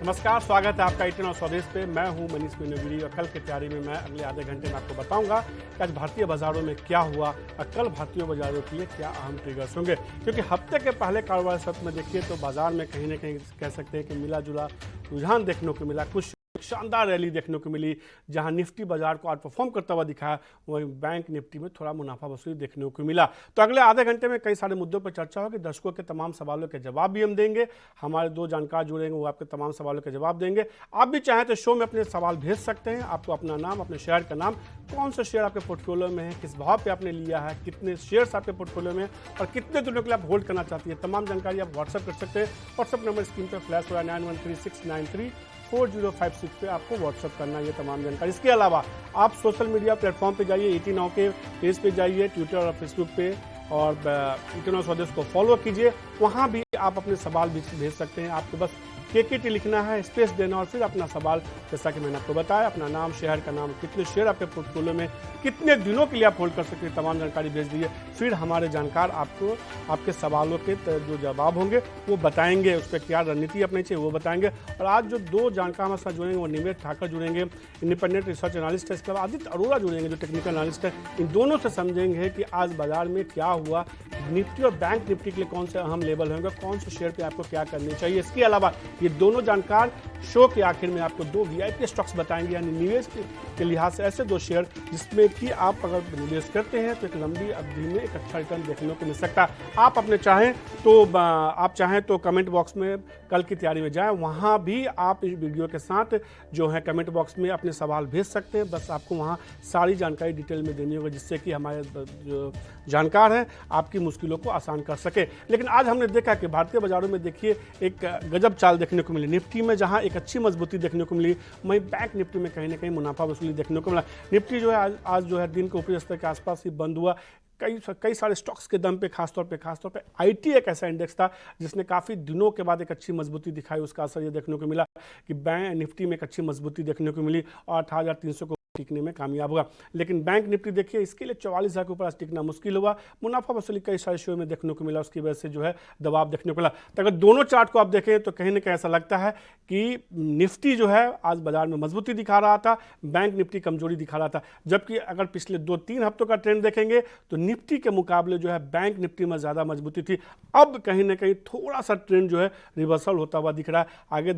नमस्कार, स्वागत है आपका 18 और स्वदेश पे। मैं हूं मनीष मीनगिरी और कल की तैयारी में मैं अगले आधे घंटे में आपको बताऊंगा कि आज भारतीय बाजारों में क्या हुआ और कल भारतीय बाजारों के लिए क्या अहम ट्रिगर्स होंगे। क्योंकि हफ्ते के पहले कारोबार सत्र में देखिए तो बाजार में कहीं ना कहीं कह सकते हैं कि मिला जुला रुझान देखने को मिला। कुछ शानदार रैली देखने को मिली, जहां निफ्टी बाजार को आउट परफॉर्म करता हुआ दिखा, वहीं बैंक निफ्टी में थोड़ा मुनाफा वसूली देखने को मिला। तो अगले आधे घंटे में कई सारे मुद्दों पर चर्चा होगी। दर्शकों के तमाम सवालों के जवाब भी हम देंगे। हमारे दो जानकार जुड़ेंगे, वो आपके तमाम सवालों के जवाब देंगे। आप भी चाहें तो शो में अपने सवाल भेज सकते हैं। आपको अपना नाम, अपने शेयर का नाम, कौन सा शेयर आपके पोर्टफोलियो में है, किस भाव पे आपने लिया है, कितने शेयर्स आपके पोर्टफोलियो में और कितने दिनों के लिए आप होल्ड करना चाहती है, तमाम जानकारी आप व्हाट्सएप कर सकते हैं। व्हाट्सएप नंबर स्क्रीन पर फ्लैश हो रहा है 9136934056 पे आपको व्हाट्सएप करना ये तमाम जानकारी। इसके अलावा आप सोशल मीडिया प्लेटफॉर्म पे जाइए, 18 के पेज पे जाइए, ट्विटर और फेसबुक पे, और 18 स्वदेश को फॉलो कीजिए। वहाँ भी आप अपने सवाल भेज सकते हैं। आपको बस KKT लिखना है, स्पेस देना और फिर अपना सवाल, जैसा कि मैंने आपको बताया, अपना नाम, शहर का नाम, कितने शेयर आपके पोर्टफोलियो में, कितने दिनों के लिए आप होल्ड कर सकते हैं, तमाम जानकारी भेज दीजिए। फिर हमारे जानकार आपको आपके सवालों के जो जवाब होंगे वो बताएंगे, उस पर क्या रणनीति अपनी चाहिए वो बताएंगे। और आज जो दो जानकार हमारे साथ जुड़ेंगे वो निमेश ठाकर जुड़ेंगे, इंडिपेंडेंट रिसर्च एनालिस्ट है। इसके बाद आदित्य अरोड़ा जुड़ेंगे जो टेक्निकल एनालिस्ट है। इन दोनों से समझेंगे कि आज बाजार में क्या हुआ, निफ्टी और बैंक निफ्टी के लिए कौन से अहम लेवल होंगे, कौन से शेयर पे आपको क्या करनी चाहिए। इसके अलावा ये दोनों जानकार शो के आखिर में आपको दो VIP स्टॉक्स बताएंगे, यानी निवेश के लिहाज से ऐसे दो शेयर जिसमें कि आप अगर निवेश करते हैं तो एक लंबी अवधि में एक अच्छा रिटर्न देखने को मिल सकता है। आप चाहें तो कमेंट बॉक्स में कल की तैयारी में जाएं, वहां भी आप इस वीडियो के साथ जो है कमेंट बॉक्स में अपने सवाल भेज सकते हैं। बस आपको वहां सारी जानकारी डिटेल में देनी होगी, जिससे कि हमारे जो जानकार हैं आपकी मुश्किलों को आसान कर सके। लेकिन आज हमने देखा कि भारतीय बाजारों में देखिए एक गजब चाल देखने को मिली। निफ्टी में जहां एक अच्छी मजबूती देखने को मिली, वहीं बैंक निफ्टी में कहीं ना कहीं मुनाफा वसूली देखने को मिला। निफ्टी जो है आज जो है दिन के ऊपरी स्तर के आसपास ही बंद हुआ। कई सारे स्टॉक्स के दम पे खासतौर पे IT एक ऐसा इंडेक्स था जिसने काफ़ी दिनों के बाद एक अच्छी मजबूती दिखाई। उसका असर ये देखने को मिला कि बैंक निफ्टी में एक अच्छी मजबूती देखने को मिली और 18,300 को टिकने में कामयाब हुआ। लेकिन बैंक निफ्टी देखिए इसके लिए 44,000 के ऊपर टिकना मुश्किल हुआ। मुनाफा वसूली कई सारे शेयर में देखने को मिला, उसकी वजह से जो है दबाव देखने को मिला। तो अगर दोनों चार्ट को आप देखें तो कहीं ना कहीं ऐसा लगता है कि निफ्टी जो है आज बाजार में मजबूती दिखा रहा था, बैंक निफ्टी कमजोरी दिखा रहा था। जबकि अगर पिछले 2-3 हफ्तों का ट्रेंड देखेंगे तो निफ्टी के मुकाबले जो है बैंक निफ्टी में ज़्यादा मजबूती थी। अब कहीं ना कहीं थोड़ा सा ट्रेंड जो है रिवर्सल होता हुआ दिख रहा है। आगे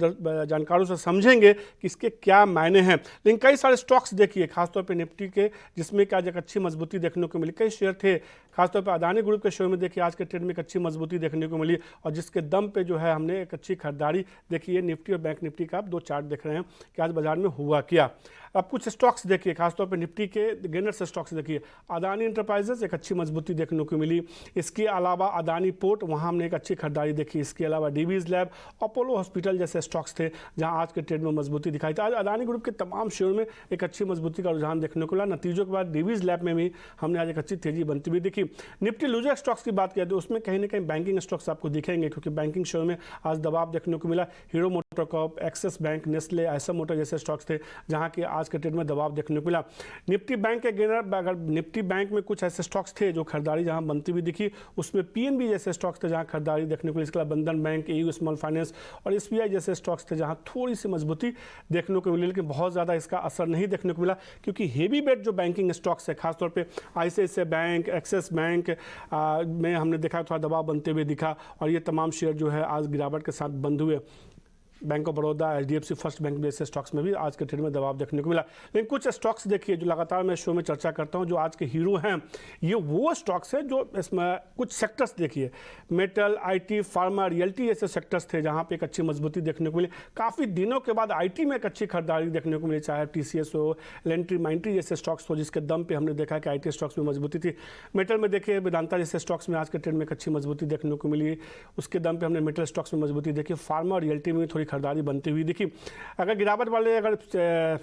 जानकारों से समझेंगे कि इसके क्या मायने हैं। लेकिन कई सारे स्टॉक्स देखिए खासतौर पे निफ्टी के, जिसमें कि आज एक अच्छी मजबूती देखने को मिली। कई शेयर थे खासतौर पे अदानी ग्रुप के शेयर में देखिए आज के ट्रेंड में एक अच्छी मजबूती देखने को मिली, और जिसके दम पे जो है हमने एक अच्छी खरीदारी देखी है। निफ्टी और बैंक निफ्टी का आप दो चार्ट देख रहे हैं कि आज बाजार में हुआ क्या। अब कुछ स्टॉक्स देखिए, खासतौर पे निफ्टी के गेनर्स स्टॉक्स देखिए। अदानी इंटरप्राइजेस एक अच्छी मजबूती देखने को मिली। इसके अलावा अदानी पोर्ट, वहाँ हमने एक अच्छी खरीदारी देखी। इसके अलावा डीवीज लैब, अपोलो हॉस्पिटल जैसे स्टॉक्स थे जहाँ आज के ट्रेंड में मजबूती दिखाई थी। आज अदानी ग्रुप के तमाम शेयर में एक अच्छी मजबूती का रुझान देखने को मिला। नतीजों के बाद डीवीज लैब में भी हमने आज एक अच्छी तेजी बनती हुई देखी। निफ्टी लूजर स्टॉक्स की बात करें तो उसमें कहीं ना कहीं बैंकिंग स्टॉक्स आपको दिखेंगे, क्योंकि बैंकिंग शेयर में आज दबाव देखने को मिला। Hero MotoCorp, axis bank, Nestle, Eicher motor जैसे स्टॉक्स थे जहाँ के आज के ट्रेंड में दबाव देखने को मिला। निफ्टी बैंक के गेनर, अगर निफ्टी बैंक में कुछ ऐसे स्टॉक्स थे जो खरीदारी जहां बनती हुई दिखी, उसमें PNB जैसे स्टॉक्स थे जहां खरीदारी देखने को मिली। इसके अलावा बंधन बैंक, AU स्मॉल फाइनेंस और SBI जैसे स्टॉक्स थे जहां थोड़ी सी मजबूती देखने को मिली, लेकिन बहुत ज़्यादा इसका असर नहीं देखने को मिला। क्योंकि हेवी वेट जो बैंकिंग स्टॉक्स है, खासतौर पर ICICI बैंक, एक्सिस बैंक में हमने देखा थोड़ा दबाव बनते हुए दिखा, और ये तमाम शेयर जो है आज गिरावट के साथ बंद हुए। Bank of Baroda, HDFC first bank जैसे स्टॉक्स में भी आज के ट्रेड में दबाव देखने को मिला। लेकिन कुछ स्टॉक्स देखिए जो लगातार मैं शो में चर्चा करता हूं, जो आज के हीरो हैं, ये वो स्टॉक्स हैं जो इसमें कुछ सेक्टर्स देखिए, मेटल, IT, फार्मा, रियल्टी जैसे सेक्टर्स थे जहां पे एक अच्छी मजबूती देखने को मिली। काफ़ी दिनों के बाद IT में एक अच्छी खरीदारी देखने को मिली, चाहे TCS हो, एलेंट्री, माइंट्री जैसे स्टॉक्स हो, जिसके दम पे हमने देखा कि IT स्टॉक्स में मजबूती थी। मेटल में देखिए वेदांता जैसे स्टॉक्स में आज के ट्रेड में एक अच्छी मजबूती देखने को मिली, उसके दम पे हमने मेटल स्टॉक्स में मजबूती देखी। फार्मा और रियल्टी में थोड़ी खरीदारी बनती हुई दिखी। अगर गिरावट वाले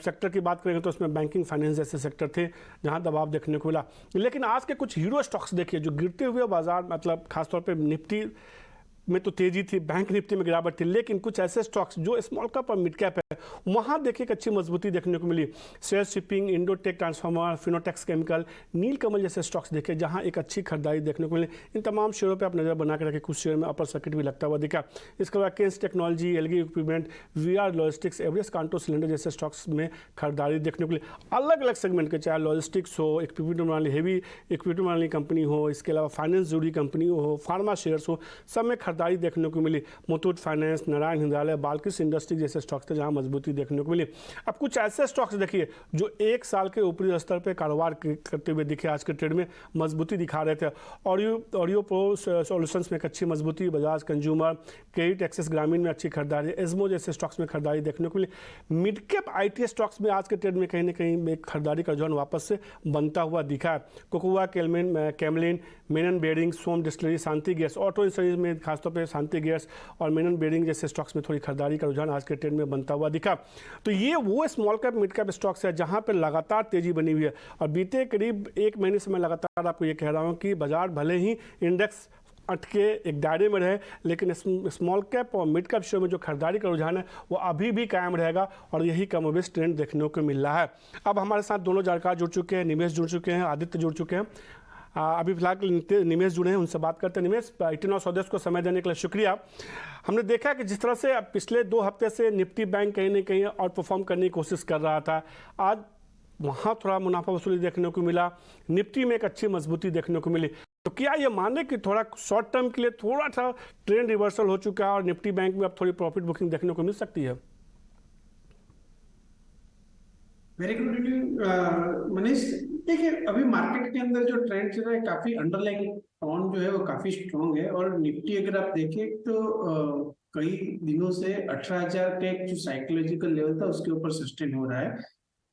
सेक्टर की बात करेंगे तो उसमें बैंकिंग फाइनेंस जैसे सेक्टर थे जहां दबाव देखने को मिला। लेकिन आज के कुछ हीरो स्टॉक्स देखिए जो गिरते हुए बाजार, मतलब खासतौर पे निफ्टी में तो तेजी थी, बैंक निफ्टी में गिरावट थी, लेकिन कुछ ऐसे स्टॉक्स जो स्मॉल कैप और मिड कैप है वहां देखिए एक अच्छी मजबूती देखने को मिली। Share shipping, Indotech transformer, Fineotex chemical, Nilkamal जैसे स्टॉक्स देखे जहां एक अच्छी खरीदारी देखने को मिली। इन तमाम शेयरों पर आप नजर बना के रखें, कुछ शेयर में अपर सर्किट भी लगता हुआ दिखा। इसके बाद Kaynes technology, Elgi equipment, VR logistics, Everest Kanto cylinder जैसे स्टॉक्स में खरीदारी देखने को मिली। अलग अलग सेगमेंट के, चाहे लॉजिस्टिक्स हो, इक्विपमेंट वाली हेवी इक्विपमेंट वाली कंपनी हो, इसके अलावा फाइनेंस जुड़ी कंपनी हो, फार्मा शेयर्स हो, सब में खरीदारी देखने को मिली। मुथूट फाइनेंस, नारायण हिंदालय, बाल्किस इंडस्ट्री जैसे स्टॉक्स थे जहां मजबूती देखने को मिली। अब कुछ ऐसे स्टॉक्स देखिए जो एक साल के ऊपरी स्तर पर कारोबार करते हुए दिखे, आज के ट्रेड में मजबूती दिखा रहे थे। ऑडियो प्रो सॉल्यूशंस में एक अच्छी मजबूती, बजाज कंज्यूमर, क्रेडिट एक्सेस ग्रामीण में अच्छी खरीदारी, एस्मो जैसे स्टॉक्स में खरीदारी देखने को मिली। मिड कैप आईटी स्टॉक्स में आज के ट्रेड में कहीं ना कहीं एक खरीदारी का रुझान वापस से बनता हुआ दिखा है। कोकोआ, कैमलिन, मेनन बेयरिंग, सोम डिस्टिलरी, शांति गैस, ऑटो इंडस्ट्रीज में खासतौर पर शांति गैस और मेनन बेयरिंग जैसे स्टॉक्स में थोड़ी खरीदारी का रुझान आज के ट्रेड में बनता हुआ दिखा। तो ये वो small cap mid cap stocks है जहां पर लगातार तेजी बनी हुई है। और बीते करीब एक महीने से मैं लगातार आपको ये कह रहा हूं कि बाजार भले ही इंडेक्स अटके एक दायरे में रहे, लेकिन स्मॉल कैप और मिड कैप शेयर में जो खरीदारी का रुझान है वो अभी भी कायम रहेगा और यही कमोबेश ट्रेंड देखने को मिल रहा है। अब हमारे साथ दोनों जानकार जुड़ चुके हैं, निमेश जुड़ चुके हैं, आदित्य जुड़ चुके हैं। अभी फिलहाल निमेश जुड़े हैं, उनसे बात करते हैं। निमेश, 18 स्वदेश को समय देने के लिए शुक्रिया। हमने देखा कि जिस तरह से पिछले 2 हफ्ते से निफ्टी बैंक कहीं ना कहीं आउट परफॉर्म करने की कोशिश कर रहा था, आज वहाँ थोड़ा मुनाफा वसूली देखने को मिला, निफ्टी में एक अच्छी मजबूती देखने को मिली। तो क्या ये माने कि थोड़ा शॉर्ट टर्म के लिए थोड़ा सा ट्रेंड रिवर्सल हो चुका है और निफ्टी बैंक में अब थोड़ी प्रॉफिट बुकिंग देखने को मिल सकती है? Very good evening Manish. देखिए, अभी मार्केट के अंदर जो ट्रेंड चल रहा है, काफी अंडरलाइंग टोन जो है वो काफी स्ट्रॉन्ग है। और निफ्टी अगर आप देखें तो कई दिनों से 18,000 का एक जो साइकोलॉजिकल लेवल था उसके ऊपर सस्टेन हो रहा है।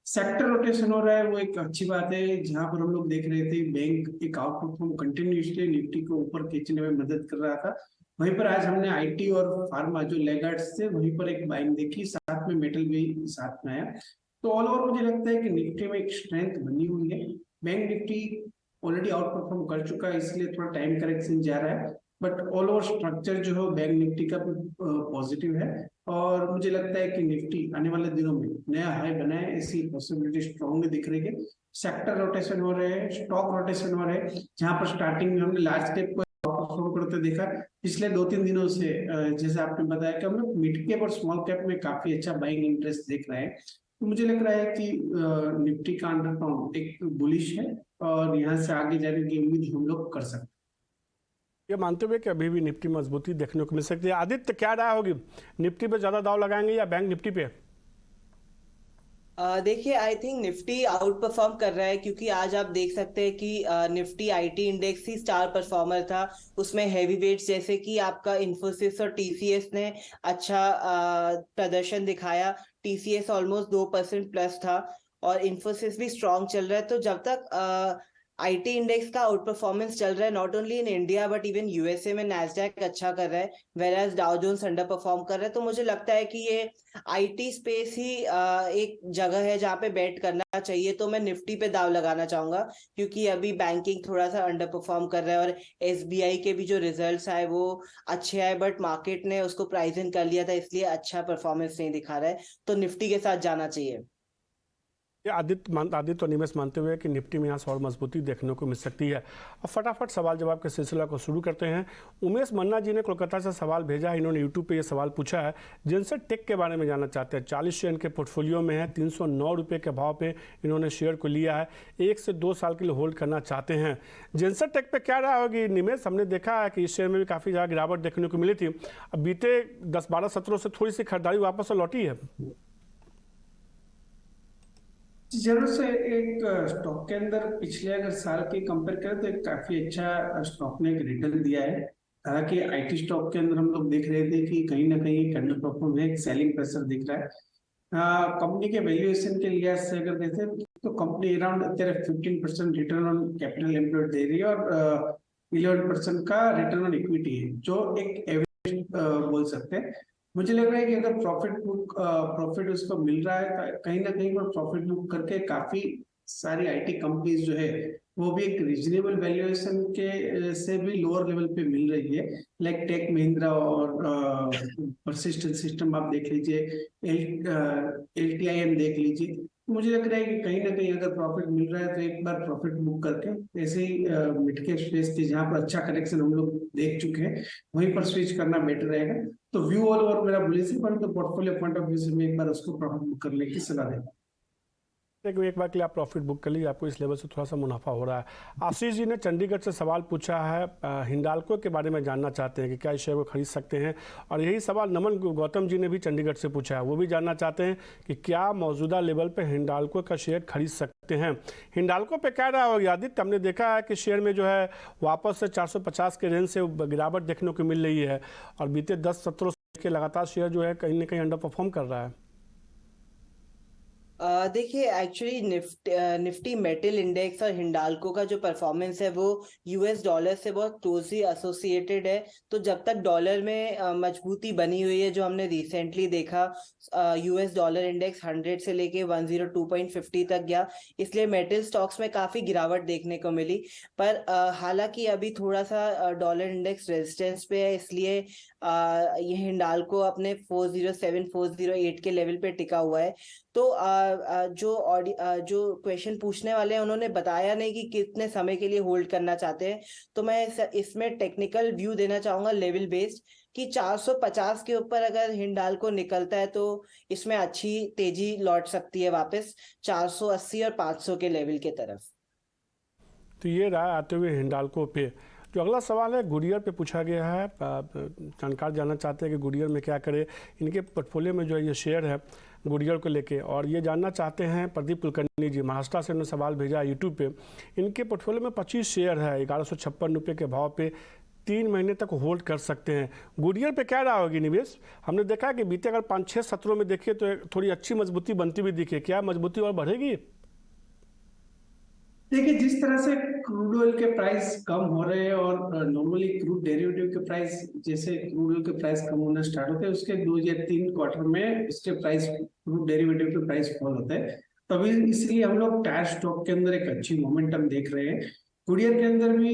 सेक्टर रोटेशन हो रहा है, वो एक अच्छी बात है। जहां पर हम लोग देख रहे थे बैंक एक आउट परफॉर्म कंटिन्यूसली निफ्टी को ऊपर खींचने में मदद कर रहा था, वहीं पर आज हमने आईटी और फार्मा जो लेगार्ड्स थे वहीं पर एक बाइंग देखी, साथ में मेटल भी साथ में आया। तो ऑल ओवर मुझे लगता है कि निफ्टी में एक स्ट्रेंथ बनी हुई है। Bank Nifty already out perform कर चुका है, इसलिए थोड़ा टाइम करेक्शन जा रहा है, बट ऑल ओवर स्ट्रक्चर जो है बैंक निफ्टी का पॉजिटिव है। और मुझे लगता है कि निफ्टी आने वाले दिनों में नया हाई बनाए, ऐसी पॉसिबिलिटी स्ट्रॉन्गली दिख रही है। सेक्टर रोटेशन हो रहे हैं, स्टॉक रोटेशन हो रहे हैं, जहां पर स्टार्टिंग में हमने लार्ज कैप को परफॉर्म करते देखा। पिछले 2-3 दिनों से जैसे आपने बताया कि हम लोग मिड कैप और स्मॉल कैप में काफी अच्छा बाइंग इंटरेस्ट देख रहे हैं। तो मुझे लग रहा है कि निफ्टी का अंडरटोन एक बुलिश है और यहाँ से आगे जाने की उम्मीद हम लोग कर सकते हैं। ये मानते हुए कि अभी भी निफ्टी मजबूती देखने को मिल सकती है। आदित्य, क्या राय होगी, निफ्टी पे ज्यादा दाव लगाएंगे या बैंक निफ्टी पे? देखिए, I think Nifty out perform कर रहा है, क्योंकि आज आप देख सकते हैं कि Nifty IT index he star performer था। उसमें हैवी वेट्स जैसे कि आपका इन्फोसिस और टीसीएस ने अच्छा प्रदर्शन दिखाया। टीसीएस ऑलमोस्ट 2% प्लस था और इन्फोसिस भी स्ट्रॉन्ग चल रहा है। तो जब तक आईटी इंडेक्स का आउट परफॉर्मेंस चल रहा है, not only in India but even USA में नैस्डैक अच्छा कर रहा है, वेराज डाउ जोन्स अंडर परफॉर्म कर रहा है। तो मुझे लगता है कि ये आईटी स्पेस ही एक जगह है जहाँ पे बेट करना चाहिए। तो मैं निफ्टी पे दाव लगाना चाहूंगा, क्योंकि अभी बैंकिंग थोड़ा सा अंडर परफॉर्म कर रहा है और एसबीआई के भी जो रिजल्ट्स आए वो अच्छे आए, बट मार्केट ने उसको प्राइस इन कर लिया था, इसलिए अच्छा परफॉर्मेंस नहीं दिखा रहा है। तो निफ्टी के साथ जाना चाहिए। आदित्य और निमेश मानते हुए कि निफ्टी में यहाँ से और मजबूती देखने को मिल सकती है। अब फटाफट सवाल जवाब के सिलसिला को शुरू करते हैं। उमेश मन्ना जी ने कोलकाता से सवाल भेजा है, इन्होंने यूट्यूब पे ये सवाल पूछा है। जेनसेट टेक के बारे में जानना चाहते हैं। 40 शेयर के पोर्टफोलियो में है, 309 रुपये के भाव पे इन्होंने शेयर को लिया है, 1 से 2 साल के लिए होल्ड करना चाहते हैं। जेनसेट टेक पे क्या राय होगी निमेश? हमने देखा है कि इस शेयर में भी काफ़ी ज़्यादा गिरावट देखने को मिली थी, अब बीते 10-12 सत्रों से थोड़ी सी खरीदारी वापस लौटी है। जरूर से एक स्टॉक के अंदर पिछले अगर साल की कंपेयर करें तो एक काफी अच्छा स्टॉक ने एक रिटर्न दिया है। हालांकि आईटी स्टॉक के अंदर हम लोग देख रहे थे कि कहीं ना कहीं अंडर परफॉर्म है, एक सेलिंग प्रेशर दिख रहा है। कंपनी के वैल्यूएशन के लिहाज से अगर देखें तो कंपनी अराउंड અત્યારે 15% रिटर्न ऑन कैपिटल एम्प्लॉयड दे रही है और 11% का रिटर्न ऑन इक्विटी है, जो एक एवरेज बोल सकते हैं। मुझे लग रहा है कि अगर प्रॉफिट उसको मिल रहा है तो कहीं ना कहीं पर प्रॉफिट बुक करके काफी सारी आईटी कंपनीज जो है वो भी एक रीजनेबल वैल्यूएशन के से भी लोअर लेवल पे मिल रही है। लाइक टेक महिंद्रा और परसिस्टेंट सिस्टम आप देख लीजिए, LTIM देख लीजिए। मुझे लग रहा है कि कहीं ना कहीं अगर प्रॉफिट मिल रहा है तो एक बार प्रॉफिट बुक करके ऐसे ही मिड कैप स्पेस की जहां पर अच्छा करेक्शन हम लोग देख चुके हैं वहीं पर स्विच करना बेटर रहेगा। तो व्यू ऑल ओवर मेरा बुलिश है, परंतु पोर्टफोलियो पॉइंट ऑफ व्यू से मैं एक बार उसको प्रॉफिट बुक करने की सलाह देगा। एक बार के लिए आप प्रॉफिट बुक कर लीजिए, आपको इस लेवल से थोड़ा सा मुनाफा हो रहा है। आशीष जी ने चंडीगढ़ से सवाल पूछा है, हिंडाल्को के बारे में जानना चाहते हैं कि क्या इस शेयर को खरीद सकते हैं। और यही सवाल नमन गौतम जी ने भी चंडीगढ़ से पूछा है, वो भी जानना चाहते हैं कि क्या मौजूदा लेवल पर हिंडाल्को का शेयर खरीद सकते हैं। हिंडाल्को पे क्या रहा होगी आदित्य? हमने देखा है कि शेयर में जो है वापस से 450 के रेंज से गिरावट देखने को मिल रही है और बीते 10-17 के लगातार शेयर जो है कहीं ना कहीं अंडर परफॉर्म कर रहा है। देखिए एक्चुअली निफ्टी मेटल इंडेक्स और हिंडाल्को का जो परफॉर्मेंस है वो यूएस डॉलर से बहुत क्लोजली एसोसिएटेड है। तो जब तक डॉलर में मजबूती बनी हुई है, जो हमने रिसेंटली देखा, यूएस डॉलर इंडेक्स 100 से लेके 102.50 तक गया, इसलिए मेटल स्टॉक्स में काफी गिरावट देखने को मिली। पर हालांकि अभी थोड़ा सा डॉलर इंडेक्स रेजिस्टेंस पे है, इसलिए ये हिंडाल्को अपने 407-408 के लेवल पे टिका हुआ है। तो जो क्वेश्चन पूछने वाले हैं उन्होंने बताया नहीं कि कितने समय के लिए होल्ड करना चाहते हैं, तो मैं इसमें टेक्निकल व्यू देना चाहूंगा लेवल बेस्ड कि 450 के ऊपर अगर हिंडाल्को निकलता है तो इसमें अच्छी तेजी लौट सकती है वापस 480 और 500 के लेवल के तरफ। तो ये रहा आते हुए हिंडाल्को पे। जो अगला सवाल है गुडियर पे पूछा गया है, जानकार जानना चाहते हैं कि गुडियर में क्या करे। इनके पोर्टफोलियो में जो है ये शेयर है गुडियर को लेके, और ये जानना चाहते हैं प्रदीप कुलकर्णी जी महाराष्ट्र से, उन्होंने सवाल भेजा यूट्यूब पे। इनके पोर्टफोलियो में 25 शेयर है, 1156 रुपये के भाव पे 3 महीने तक होल्ड कर सकते हैं। गुडियर पे क्या रहा होगी निवेश? हमने देखा है कि बीते अगर 5-6 सत्रों में देखिए तो थोड़ी अच्छी मजबूती बनती हुई दिखी, क्या मजबूती और बढ़ेगी? देखिए, जिस तरह से क्रूड ऑयल के प्राइस कम हो रहे हैं और नॉर्मली क्रूड डेरिवेटिव के प्राइस, जैसे क्रूड ऑयल के प्राइस कम होना स्टार्ट होते हैं उसके 2 या 3 क्वार्टर में इसके प्राइस, क्रूड डेरिवेटिव के प्राइस फॉल होता है। तभी इसलिए हम लोग टायर स्टॉक के अंदर एक अच्छी मोमेंटम देख रहे हैं। गुडियर के अंदर भी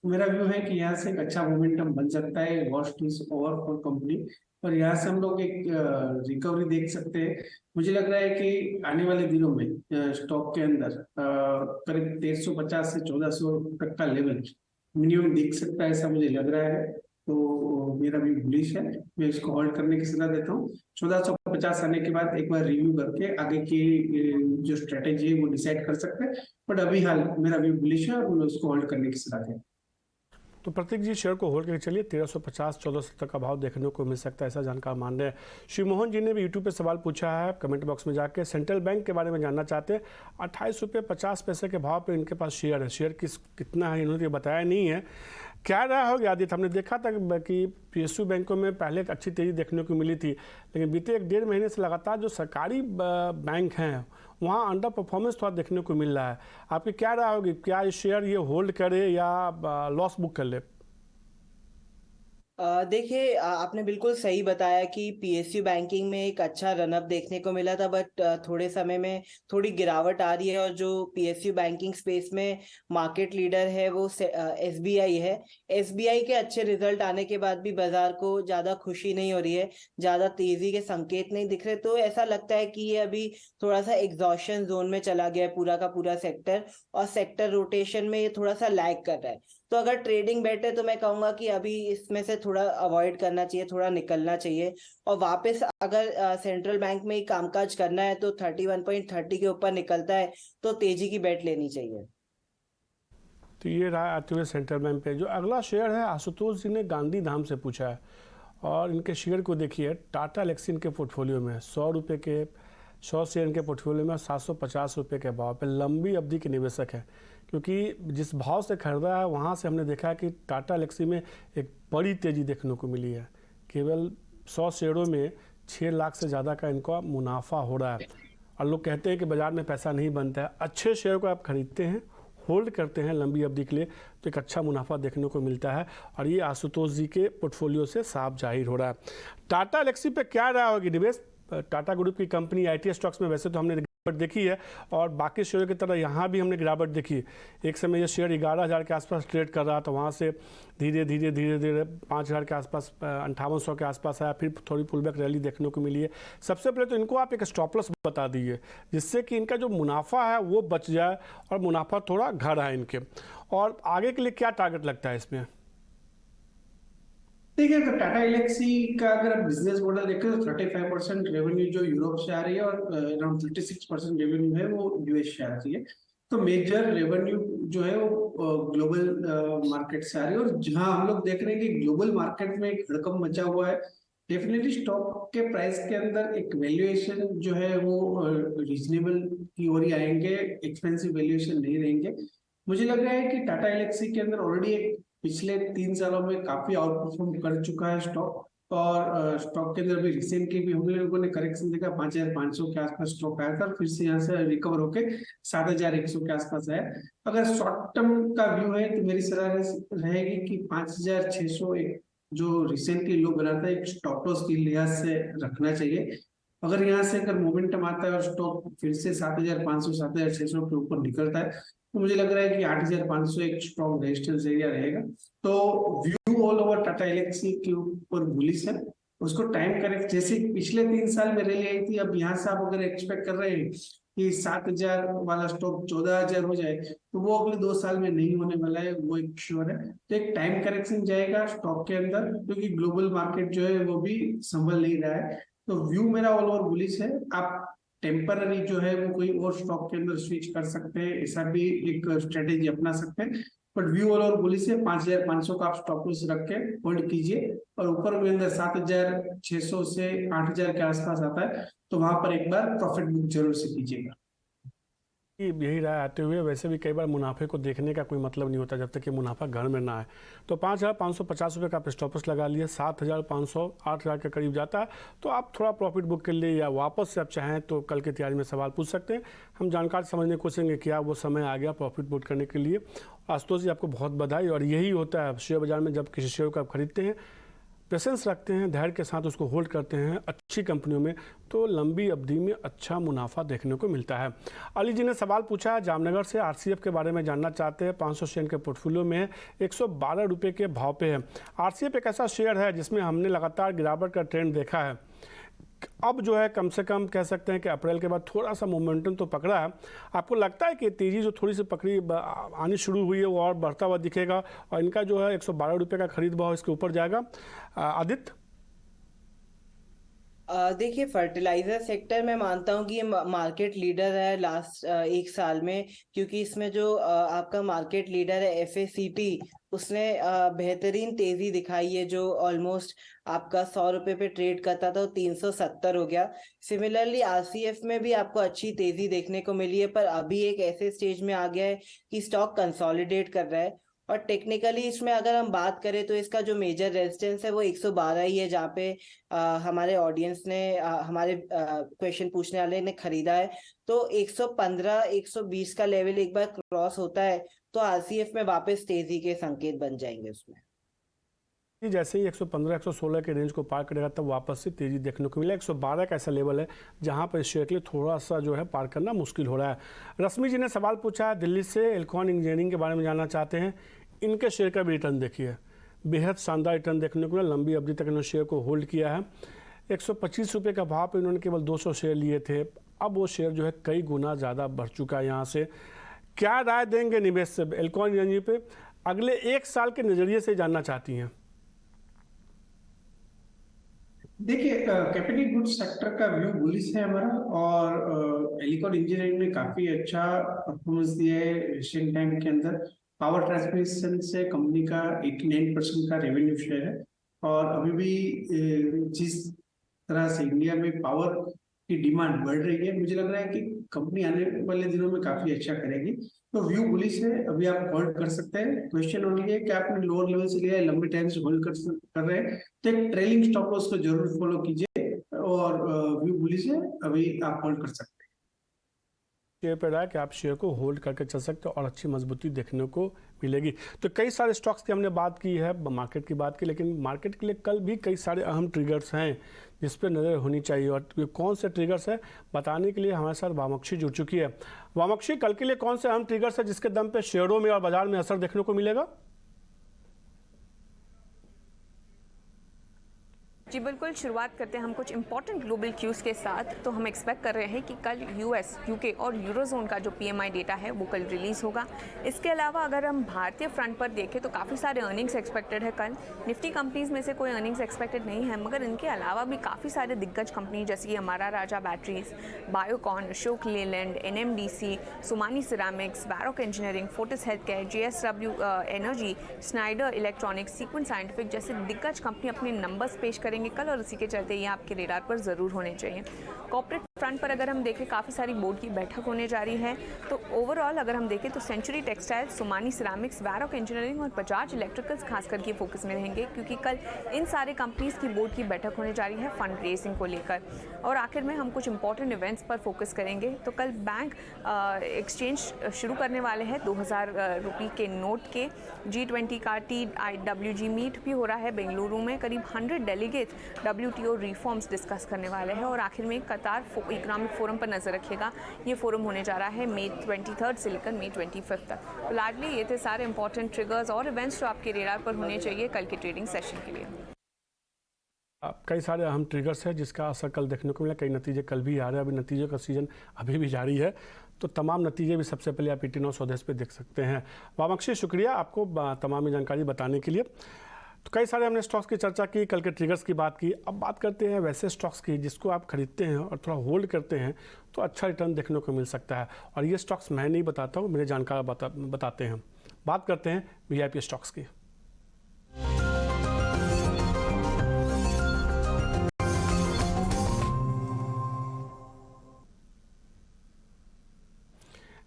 मेरा व्यू है कि यहाँ से एक अच्छा मोमेंटम बन सकता है। Worst is over for company, और यहाँ से हम लोग एक रिकवरी देख सकते हैं। मुझे लग रहा है कि आने वाले दिनों में स्टॉक के अंदर करीब 1350 से 1400 तक का लेवल मिनिमम दिख सकता है, ऐसा मुझे लग रहा है। तो मेरा भी बुलिश है, मैं इसको होल्ड करने की सलाह देता हूँ। 1450 आने के बाद एक बार रिव्यू करके आगे की जो स्ट्रेटेजी है वो डिसाइड कर सकते हैं, बट अभी हाल मेरा भी बुलिश है और मैं उसको होल्ड करने की सलाह देता हूँ। तो प्रतीक जी शेयर को होल्ड करके चलिए, 1350-1400 तक का भाव देखने को मिल सकता है, ऐसा जानकार मान रहे हैं। शिवमोहन जी ने भी यूट्यूब पे सवाल पूछा है, कमेंट बॉक्स में जाके सेंट्रल बैंक के बारे में जानना चाहते हैं। 28.50 के भाव पे इनके पास शेयर है, शेयर कितना है इन्होंने बताया नहीं है। क्या रहा होगा आदित्य? हमने देखा था कि PSU बैंकों में पहले एक अच्छी तेजी देखने को मिली थी, लेकिन बीते 1-1.5 महीने से लगातार जो सरकारी बैंक हैं वहाँ अंडर परफॉर्मेंस थोड़ा देखने को मिल रहा है। आपकी क्या राय होगी, क्या ये शेयर ये होल्ड करे या लॉस बुक कर ले? देखिए, आपने बिल्कुल सही बताया कि PSU बैंकिंग में एक अच्छा रनअप देखने को मिला था, बट थोड़े समय में थोड़ी गिरावट आ रही है। और जो PSU बैंकिंग स्पेस में मार्केट लीडर है वो SBI है। SBI के अच्छे रिजल्ट आने के बाद भी बाजार को ज्यादा खुशी नहीं हो रही है, ज्यादा तेजी के संकेत नहीं दिख रहे। तो ऐसा लगता है कि ये अभी थोड़ा सा एग्जॉशन जोन में चला गया है पूरा का पूरा सेक्टर, और सेक्टर रोटेशन में ये थोड़ा सा लैग कर रहा है। तो अगर ट्रेडिंग बेट है तो मैं कहूंगा कि अभी इसमें से थोड़ा अवॉइड करना चाहिए, थोड़ा निकलना चाहिए। और वापस अगर सेंट्रल बैंक में ही कामकाज करना है तो 31.30 के ऊपर निकलता है तो तेजी की बेट लेनी चाहिए। तो ये रहा आते हुए सेंट्रल बैंक पे। जो अगला शेयर है आशुतोष जी ने गांधी धाम से पूछा है, और इनके शेयर को देखिए, टाटा एलेक्सी के पोर्टफोलियो में 100 रुपये के 100 शेयर इनके पोर्टफोलियो में 750 रुपये के भाव पे लंबी अवधि के निवेशक है, क्योंकि जिस भाव से खरीदा है वहाँ से हमने देखा है कि टाटा एलेक्सी में एक बड़ी तेज़ी देखने को मिली है। केवल 100 शेयरों में 6 लाख से ज़्यादा का इनका मुनाफा हो रहा है। और लोग कहते हैं कि बाज़ार में पैसा नहीं बनता है, अच्छे शेयर को आप खरीदते हैं, होल्ड करते हैं लंबी अवधि के लिए, तो एक अच्छा मुनाफा देखने को मिलता है। और ये आशुतोष जी के पोर्टफोलियो से साफ जाहिर हो रहा है। टाटा एलेक्सी पे क्या रहा होगी निवेश? टाटा ग्रुप की कंपनी IT स्टॉक्स में वैसे तो हमने देखी है और बाकी शेयर की तरह यहाँ भी हमने गिरावट देखी। एक समय ये शेयर 11,000 के आसपास ट्रेड कर रहा था, वहाँ से धीरे धीरे 5,000 के आसपास 5800 के आसपास आया, फिर थोड़ी पुलबैक रैली देखने को मिली है। सबसे पहले तो इनको आप एक स्टॉप लॉस बता दीजिए जिससे कि इनका जो मुनाफा है वो बच जाए और मुनाफा थोड़ा घर आए इनके। और आगे के लिए क्या टारगेट लगता है इसमें? देखिए, तो टाटा एलेक्सी का अगर आप बिजनेस मॉडल देखें तो 35% रेवेन्यू जो यूरोप से आ रही है और अराउंड 36% रेवेन्यू है वो यूएस से आ रही है। तो मेजर रेवेन्यू जो है वो ग्लोबल मार्केट से आ रही है, और जहां हम लोग देख रहे हैं कि ग्लोबल मार्केट में एक हड़कंप मचा हुआ है। डेफिनेटली स्टॉक के प्राइस के अंदर एक वैल्यूएशन जो है वो रीजनेबल की ओर ही आएंगे, एक्सपेंसिव वैल्यूएशन नहीं रहेंगे। मुझे लग रहा है कि टाटा एलेक्सी के अंदर ऑलरेडी एक पिछले 3 सालों में काफी आउट परफॉर्म कर चुका है स्टॉक, और स्टॉक के अंदर भी रिसेंटली भी हम लोगों ने करेक्शन देखा, 5,500 के आसपास स्टॉक आया था, फिर से यहाँ से रिकवर होके 7,100 के आसपास आया। अगर शॉर्ट टर्म का व्यू है तो मेरी सलाह रहेगी कि 5,600 एक जो रिसेंटली लो बना था, एक स्टॉप लॉस के लिहाज से रखना चाहिए। अगर यहाँ से अगर मोमेंटम आता है और स्टॉक फिर से 7,500 7,600 के ऊपर निकलता है तो मुझे लग रहा है कि 8,500 एक स्ट्रॉन्ग रेजिस्टेंस एरिया रहेगा। तो view all over Tata Elxsi के ऊपर बुलिश है। उसको टाइम करेक्ट, जैसे पिछले 3 साल में रैली आई थी, अब यहाँ से आप अगर एक्सपेक्ट कर रहे हैं कि 7,000 वाला स्टॉक 14,000 हो जाए तो वो अगले 2 साल में नहीं होने वाला है, वो एक श्योर है। तो एक टाइम करेक्शन जाएगा स्टॉक के अंदर, क्योंकि ग्लोबल मार्केट जो है वो भी संभल नहीं रहा है। तो व्यू मेरा ऑल ओवर बुलिश है। आप टेम्पररी जो है वो कोई और स्टॉक के अंदर स्विच कर सकते हैं, ऐसा भी एक स्ट्रेटेजी अपना सकते हैं। But view all over bullish है। 5,500 का आप स्टॉप लॉस रख के होल्ड कीजिए, और ऊपर में अंदर 7,600 से 8,000 के आसपास आता है तो वहां पर एक बार प्रॉफिट बुक जरूर से कीजिएगा। यही राय आते हुए वैसे भी कई बार मुनाफे को देखने का कोई मतलब नहीं होता जब तक कि मुनाफा घर में ना आए। तो 5,550 रुपये का आप स्टॉप लॉस लगा लिए, 7,500 8,000 के करीब जाता है तो आप थोड़ा प्रॉफिट बुक कर लिए, या वापस से आप चाहें तो कल की तैयारी में सवाल पूछ सकते हैं। हम जानकार समझने की कोशिश करेंगे क्या वो समय आ गया प्रॉफिट बुक करने के लिए। आशुतोष जी, आपको बहुत बधाई। और यही होता है शेयर बाजार में, जब किसी शेयर को आप खरीदते हैं, पेशेंस रखते हैं, धैर्य के साथ उसको होल्ड करते हैं अच्छी कंपनियों में, तो लंबी अवधि में अच्छा मुनाफा देखने को मिलता है। अली जी ने सवाल पूछा है जामनगर से, आरसीएफ के बारे में जानना चाहते हैं। 500 शेयर के पोर्टफोलियो में है, 112 रुपये के भाव पे है। आरसीएफ एक ऐसा शेयर है जिसमें हमने लगातार गिरावट का ट्रेंड देखा है। अब जो है कम से कम कह सकते हैं कि अप्रैल के बाद थोड़ा सा मोमेंटम तो पकड़ा है। आपको लगता है कि तेज़ी जो थोड़ी सी पकड़ी आनी शुरू हुई है वो और बढ़ता हुआ दिखेगा और इनका जो है 112 रुपये का खरीद भाव इसके ऊपर जाएगा? आदित्य, देखिए, फर्टिलाइजर सेक्टर में मानता हूँ कि ये मार्केट लीडर है लास्ट 1 साल में, क्योंकि इसमें जो आपका मार्केट लीडर है एफएसीटी, उसने बेहतरीन तेजी दिखाई है। जो ऑलमोस्ट आपका 100 रुपये पे ट्रेड करता था वो 370 हो गया। सिमिलरली आरसीएफ में भी आपको अच्छी तेजी देखने को मिली है, पर अभी एक ऐसे स्टेज में आ गया है कि स्टॉक कंसोलिडेट कर रहा है। और टेक्निकली इसमें अगर हम बात करें तो इसका जो मेजर रेजिस्टेंस है वो 112 ही है, जहाँ पे हमारे ऑडियंस ने हमारे क्वेश्चन पूछने वाले ने खरीदा है। तो 115 120 का लेवल एक बार क्रॉस होता है तो आरसीएफ में वापस तेजी के संकेत बन जाएंगे उसमें। जैसे ही 115 116 के रेंज को पार करेगा तब वापस से तेजी देखने को मिला। 112 का ऐसा लेवल है जहां पर शेयर के लिए थोड़ा सा जो है पार करना मुश्किल हो रहा है। रश्मि जी ने सवाल पूछा है दिल्ली से, एल्कॉन इंजीनियरिंग के बारे में जानना चाहते हैं। इनके शेयर का भी रिटर्न देखिए, बेहद शानदार रिटर्न देखने को मिला। लंबी अवधि तक इन्होंने शेयर को होल्ड किया है। 125 रुपये का भाव पर इन्होंने केवल 200 शेयर लिए थे, अब वो शेयर जो है कई गुना ज़्यादा बढ़ चुका है। यहाँ से क्या राय देंगे निवेश से एल्कॉन इंजीनियरिंग पे अगले 1 साल के नज़रिए से जानना चाहती हैं? देखिए, कैपिटल गुड्स सेक्टर का व्यू बुलिश है हमारा, और एलिकॉन इंजीनियरिंग ने काफी अच्छा परफॉर्मेंस दिया है रिसेंट टाइम के अंदर। पावर ट्रांसमिशन से कंपनी का 89% का रेवेन्यू शेयर है, और अभी भी जिस तरह से इंडिया में पावर की डिमांड बढ़ रही है, मुझे लग रहा है कि कंपनी आने वाले दिनों में काफी अच्छा करेगी। तो व्यू बुलिश है, अभी आप होल्ड कर सकते हैं। क्वेश्चन ओनली है कि आपने लोअर लेवल से लिया है, लंबे टाइम से होल्ड कर रहे हैं, तो एक ट्रेलिंग स्टॉप लॉस को जरूर फॉलो कीजिए, और व्यू बुलिश है, अभी आप होल्ड कर सकते हैं। शेयर पर रहा है कि आप शेयर को होल्ड करके चल सकते हो और अच्छी मजबूती देखने को मिलेगी। तो कई सारे स्टॉक्स की हमने बात की है, मार्केट की बात की, लेकिन मार्केट के लिए कल भी कई सारे अहम ट्रिगर्स हैं जिस पर नज़र होनी चाहिए। और कौन से ट्रिगर्स है बताने के लिए हमारे साथ वामक्षी जुड़ चुकी है। वामक्षी, कल के लिए कौन से अहम ट्रिगर्स है जिसके दम पे शेयरों में और बाजार में असर देखने को मिलेगा? जी बिल्कुल, शुरुआत करते हैं हम कुछ इंपॉर्टेंट ग्लोबल क्यूज़ के साथ। तो हम एक्सपेक्ट कर रहे हैं कि कल यूएस, यूके और यूरोजोन का जो पीएमआई डेटा है वो कल रिलीज़ होगा। इसके अलावा अगर हम भारतीय फ्रंट पर देखें तो काफ़ी सारे अर्निंग्स एक्सपेक्टेड है कल। निफ्टी कंपनीज में से कोई अर्निंग्स एक्सपेक्टेड नहीं है, मगर इनके अलावा भी काफ़ी सारे दिग्गज कंपनी जैसे कि हमारा Raja batteries, Biocon, Ashok Leyland, NMDC, Somany ceramics, बैरोक engineering, Fortis health care, JSW energy, Schneider electronics, sequence scientific जैसे दिग्गज कंपनी अपने नंबर्स पेश करेंगे कल, और इसी के चलते ये आपके रेडार पर ज़रूर होने चाहिए। कॉर्पोरेट फ्रंट पर अगर हम देखें काफ़ी सारी बोर्ड की बैठक होने जा रही है। तो ओवरऑल अगर हम देखें तो century textiles, Sumani ceramics, Varroc engineering और बजाज इलेक्ट्रिकल्स खास करके फोकस में रहेंगे, क्योंकि कल इन सारे कंपनीज की बोर्ड की बैठक होने जा रही है फंड रेजिंग को लेकर। और आखिर में हम कुछ इंपॉर्टेंट इवेंट्स पर फोकस करेंगे। तो कल बैंक एक्सचेंज शुरू करने वाले हैं 2000 रुपये के नोट के। G20 का TIWG मीट भी हो रहा है बेंगलुरु में। करीब 100 डेलीगेट्स WTO रिफॉर्म्स डिस्कस करने वाले हैं। और आखिर में कतार इकोनॉमिक फोरम पर नजर रखिएगा। ये फोरम होने जा रहा है मई 23 से लेकर मई 25 तक। तो लाडली ये थे सारे इंपॉर्टेंट ट्रिगर्स और इवेंट्स जो आपके रेडार पर होने चाहिए कल के ट्रेडिंग सेशन के लिए। कई सारे अहम ट्रिगर्स हैं जिसका असर कल देखने को मिला। कई नतीजे कल भी आ रहे हैं, अभी नतीजों का सीजन अभी भी जारी है, तो तमाम नतीजे भी सबसे पहले आप ET9 स्वदेश पे देख सकते हैं। वामक्षी, शुक्रिया आपको तमाम जानकारी बताने के लिए। तो कई सारे हमने स्टॉक्स की चर्चा की, कल के ट्रिगर्स की बात की। अब बात करते हैं वैसे स्टॉक्स की जिसको आप खरीदते हैं और थोड़ा होल्ड करते हैं तो अच्छा रिटर्न देखने को मिल सकता है। और ये स्टॉक्स मैं नहीं बताता हूँ, मेरे जानकार बताते हैं। बात करते हैं VIP स्टॉक्स की।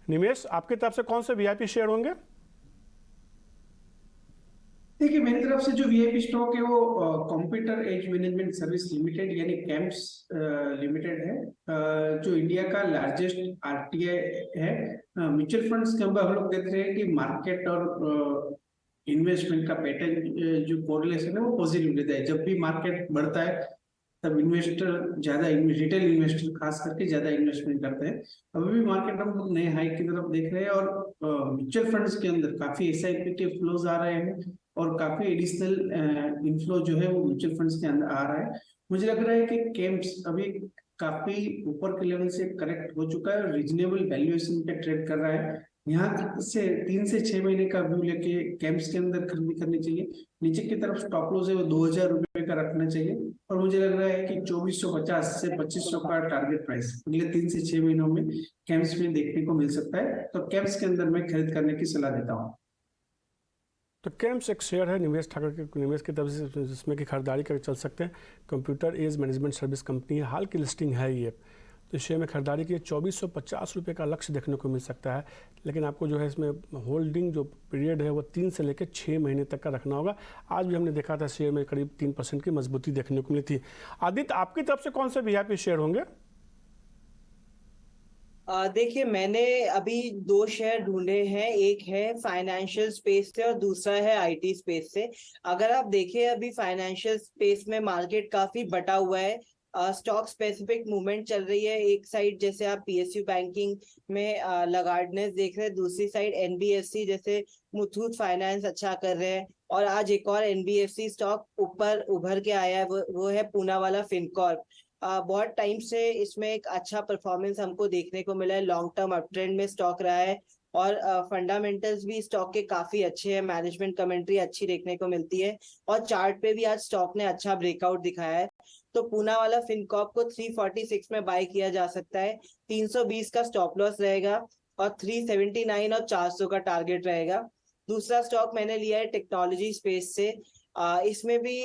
निमेश, आपकी तरफ से कौन से VIP शेयर होंगे? देखिए, मेरी तरफ से जो VIP स्टॉक है वो computer age management service limited यानी कैम्प्स लिमिटेड है, जो इंडिया का लार्जेस्ट RTA है। म्यूचुअल फंड्स के अंदर हम लोग देख रहे हैं कि मार्केट और इन्वेस्टमेंट का पैटर्न जो कोरिलेशन है वो पॉजिटिव रहता है। जब भी मार्केट बढ़ता है तब इन्वेस्टर ज्यादा, रिटेल इन्वेस्टर खास करके ज्यादा इन्वेस्टमेंट करते हैं। अभी भी मार्केट हम लोग नए हाई की तरफ देख रहे हैं और म्यूचुअल फंड्स के अंदर काफी SIP के फ्लोज आ रहे हैं और काफी एडिशनल इनफ्लो जो है वो म्यूचुअल फंड्स के अंदर आ रहा है। मुझे लग रहा है कि कैम्प्स अभी काफी ऊपर के लेवल से करेक्ट हो चुका है, रीजनेबल वैल्यूएशन पे ट्रेड कर रहा है। यहाँ से 3 से 6 महीने का व्यू लेके कैम्प्स के अंदर खरीदी करनी चाहिए। नीचे की तरफ स्टॉप लॉस है वो 2000 रुपए का रखना चाहिए और मुझे लग रहा है कि 2450 से 2500 का टारगेट प्राइस अगले 3 से 6 महीनों में कैम्प्स में देखने को मिल सकता है। तो कैम्प्स के अंदर मैं खरीद करने की सलाह देता हूँ। तो कैम्प्स एक शेयर है निवेश ठाकर के निवेश की तरफ से जिसमें कि खरीदारी करके चल सकते हैं। Computer age management service company है, हाल की लिस्टिंग है ये। तो शेयर में खरीदारी की 2450 रुपये का लक्ष्य देखने को मिल सकता है, लेकिन आपको जो है इसमें होल्डिंग जो पीरियड है वो 3 से लेकर 6 महीने तक का रखना होगा। आज भी हमने देखा था शेयर में करीब 3% की मजबूती देखने को मिली थी। आदित्य, आपकी तरफ से कौन से VIP शेयर होंगे? देखिए, मैंने अभी 2 शेयर ढूंढे हैं, एक है फाइनेंशियल स्पेस से और दूसरा है IT स्पेस से। अगर आप देखें अभी फाइनेंशियल स्पेस में मार्केट काफी बटा हुआ है, स्टॉक स्पेसिफिक मूवमेंट चल रही है। एक साइड जैसे आप PSU बैंकिंग में लगार्डनेस देख रहे हैं, दूसरी साइड NBFC जैसे मुथूट फाइनेंस अच्छा कर रहे हैं। और आज एक और NBFC स्टॉक ऊपर उभर के आया है, वो है पूना वाला फिनकॉर्प। बहुत टाइम से इसमें एक अच्छा परफॉर्मेंस हमको देखने को मिला है, लॉन्ग टर्म अप ट्रेंड में स्टॉक रहा है और फंडामेंटल्स भी स्टॉक के काफी अच्छे हैं, मैनेजमेंट कमेंट्री अच्छी देखने को मिलती है और चार्ट पे भी आज स्टॉक ने अच्छा ब्रेकआउट दिखाया है। तो पूना वाला फिनकॉर्प को 346 में बाय किया जा सकता है। 320 का स्टॉप लॉस रहेगा और 379 और 400 का टारगेट रहेगा। दूसरा स्टॉक मैंने लिया है टेक्नोलॉजी स्पेस से। इसमें भी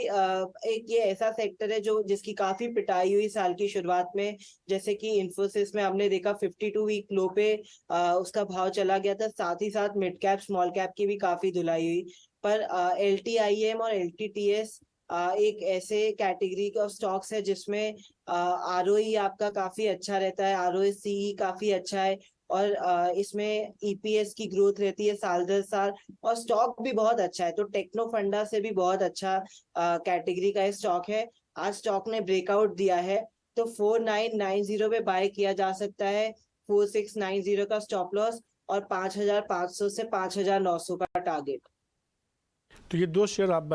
एक ये ऐसा सेक्टर है जो जिसकी काफी पिटाई हुई साल की शुरुआत में, जैसे कि इन्फोसिस में हमने देखा 52 वीक लो पे उसका भाव चला गया था। साथ ही साथ मिड कैप स्मॉल कैप की भी काफी धुलाई हुई, पर LTIM और LTTS एक ऐसे कैटेगरी का स्टॉक्स है जिसमें ROE आपका काफी अच्छा रहता है, ROCE काफी अच्छा है, और इसमें ईपीएस की ग्रोथ रहती है साल दर साल, और स्टॉक भी बहुत अच्छा है। तो टेक्नो फंडा से भी बहुत अच्छा कैटेगरी का स्टॉक है। आज स्टॉक ने ब्रेकआउट दिया है, तो 4990 पे बाय किया जा सकता है, 4690 का स्टॉप लॉस और 5500 से 5900 का टारगेट। तो ये दो शेयर आप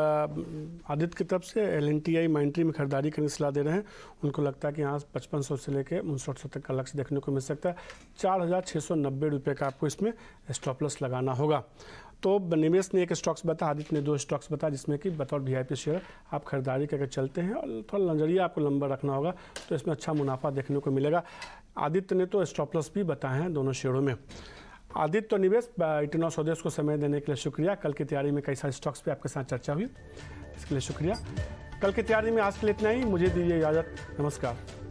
आदित्य की तरफ से LNTI माइंट्री में खरीदारी करने की सलाह दे रहे हैं। उनको लगता है कि यहाँ 5500 से लेकर 5900 तक का लक्ष्य देखने को मिल सकता है। 4690 रुपये का आपको इसमें स्टॉप लॉस लगाना होगा। तो निवेश ने एक स्टॉक्स बताया, आदित्य ने दो स्टॉक्स बताया, जिसमें कि बतौर VIP शेयर आप खरीदारी करके चलते हैं और थोड़ा नजरिया आपको लंबा रखना होगा, तो इसमें अच्छा मुनाफा देखने को मिलेगा। आदित्य ने तो स्टॉप लॉस भी बताए हैं दोनों शेयरों में। आदित्य निवेश 89 स्वदेश को समय देने के लिए शुक्रिया। कल की तैयारी में कई सारे स्टॉक्स पे आपके साथ चर्चा हुई, इसके लिए शुक्रिया। कल की तैयारी में आज के लिए इतना ही। मुझे दीजिए इजाज़त। नमस्कार।